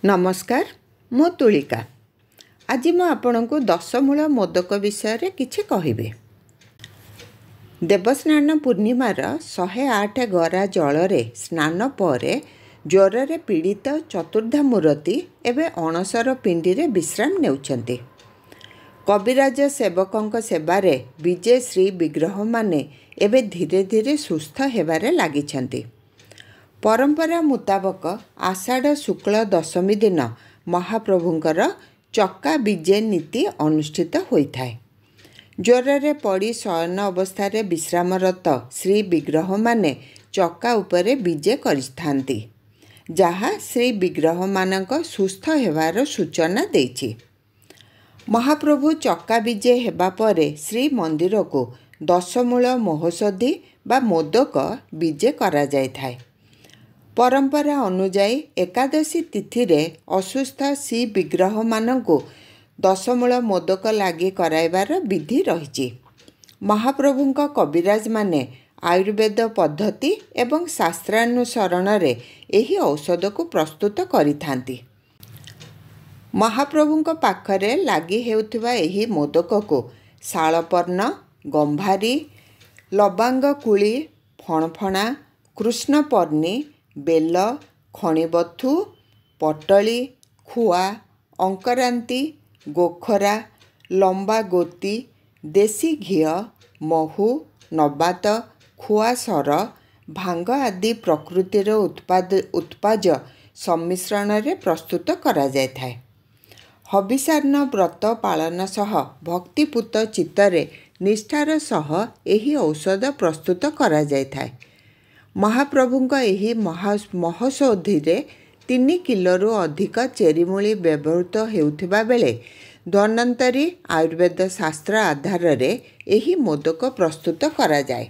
नमस्कार मु तुलिका आज मु आपणको दशमूल मोदक विषय किछि कहिबे। देवस्नान पूर्णिमार 108 गरा जल स्नान पर ज्वर रे पीड़ित चतुर्धा मूर्ति एवं अणसर पिंडी रे विश्राम नेउछन्ति। कविराज सेवकों सेवारे विजय श्री विग्रह माने एवं धीरे धीरे सुस्थ हेबारे लागिछन्ति। परंपरा मुताबक आषाढ़ शुक्ल दशमी दिन महाप्रभुंकर चक्का विजय नीति अनुष्ठित होता है। ज्वर रे पड़ी शयन अवस्था विश्रामरत श्री विग्रह माने चक्का उपरे विजय करिथांती, जहा श्री विग्रह मानक सुस्थ हेबार सूचना देछि। महाप्रभु चक्का विजय हेबा परे श्री मंदिर को दशमूल महोषधि बा मोदक विजय करा जाय थाए। परंपरा अनुजाई एकादशी तिथि रे असुस्थ श्री विग्रह मानकु दशमूल मोदक लागी कराइबार विधि रही। महाप्रभुंक कविराज माने आयुर्वेद पद्धति एवं शास्त्रानुसरण रे एही औषध को प्रस्तुत करिथांती। महाप्रभुंक पाखरे लागी हेउथिबा एही मोदक को शालपर्ण, गंभारी, लबांग कुली, फणफणा, कृष्णपर्णी, बेल, खणीबथु, पटली, खुआ, अंकरांती, गोखरा, लंबा गोती, देसी घी, महू, नबात, खुआसर, भांग आदि प्रकृतिर उत्पाद सम्मिश्रण रे प्रस्तुत करा जाय थाए। हबिषार्ण व्रत पालन सह भक्तिपूत चित्तरे निष्ठार सह एही औषध प्रस्तुत करा जाय थाए। महाप्रभुंक एही महोषधि 3 किलोरू अधिक चेरीमूली व्यवहृत हेउथिबा बेले धन्वंतरी आयुर्वेद शास्त्र आधार रे एही मोदक प्रस्तुत करा जाय।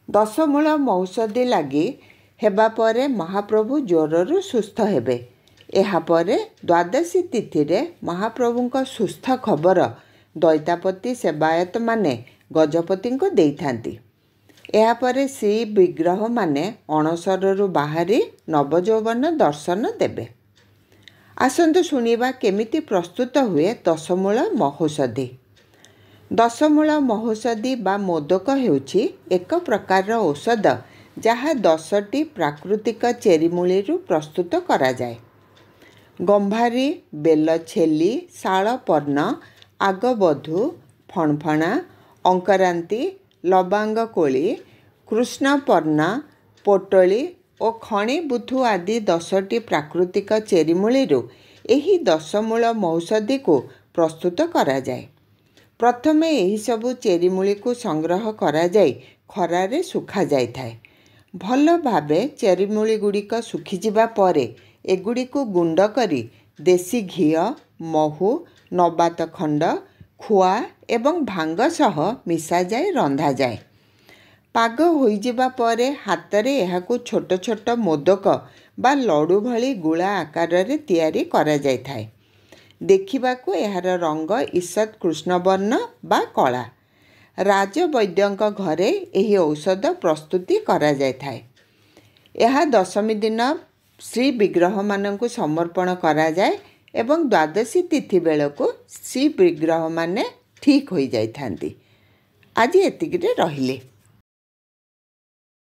दशमूल महोषधि लागी हेबा परे महाप्रभु ज्वररू सुस्थ हेबे। एहा परे द्वादशी तिथि रे महाप्रभुंक सुस्थ खबर दैतापति सेवायत माने गजपति को देइथांती। एहा परे श्री विग्रह माने अणसररू बाहरी नवजौवन दर्शन देबे। आसंतु शुणिबा केमिति प्रस्तुत हुए दशमूल महोषधि। दशमूल महोषधि बा मोदक हेउछि एक प्रकार औषध जहा 10टी प्राकृतिक चेरीमूलीरू प्रस्तुत करा जाय। गंभारी, बेल छेली, शालपर्ण, आगबधू, फणफणा, अंकरांती, लबांग कोली, कृष्णपर्णा, पोटली और खणीबुथु आदि 10टी प्राकृतिक चेरीमूलीरू एही दशमूल महोषधि को प्रस्तुत करा जाए। प्रथमे एही सबु चेरीमूली को संग्रह करा जाय खरारे सुखा जाय थाए। भल भावे चेरीमूली गुड़िक सुखी जिबा परे एगुड़ी को गुंड करी देसी घी, महू, नबात खंड, खुआ एवं भांग सह मिसा जाए रंधा जाए। पाग होई जिबा परे हातरे एहाकु छोट छोट मोदक बा लडू भली गुला आकार रे तैयारी करा जाय थाए। देखिबाकू एहार रंग ईषत कृष्णवर्ण बा कला। राजवैद्यंक घरे एही औषध प्रस्तुति करा जाय थाए। एहा दशमी दिन श्री विग्रह मानकु समर्पण करा जाय एवं द्वादशी तिथि बेलको श्री विग्रह माने ठीक हो जाइथांती। आज एतिकिरे रहिले।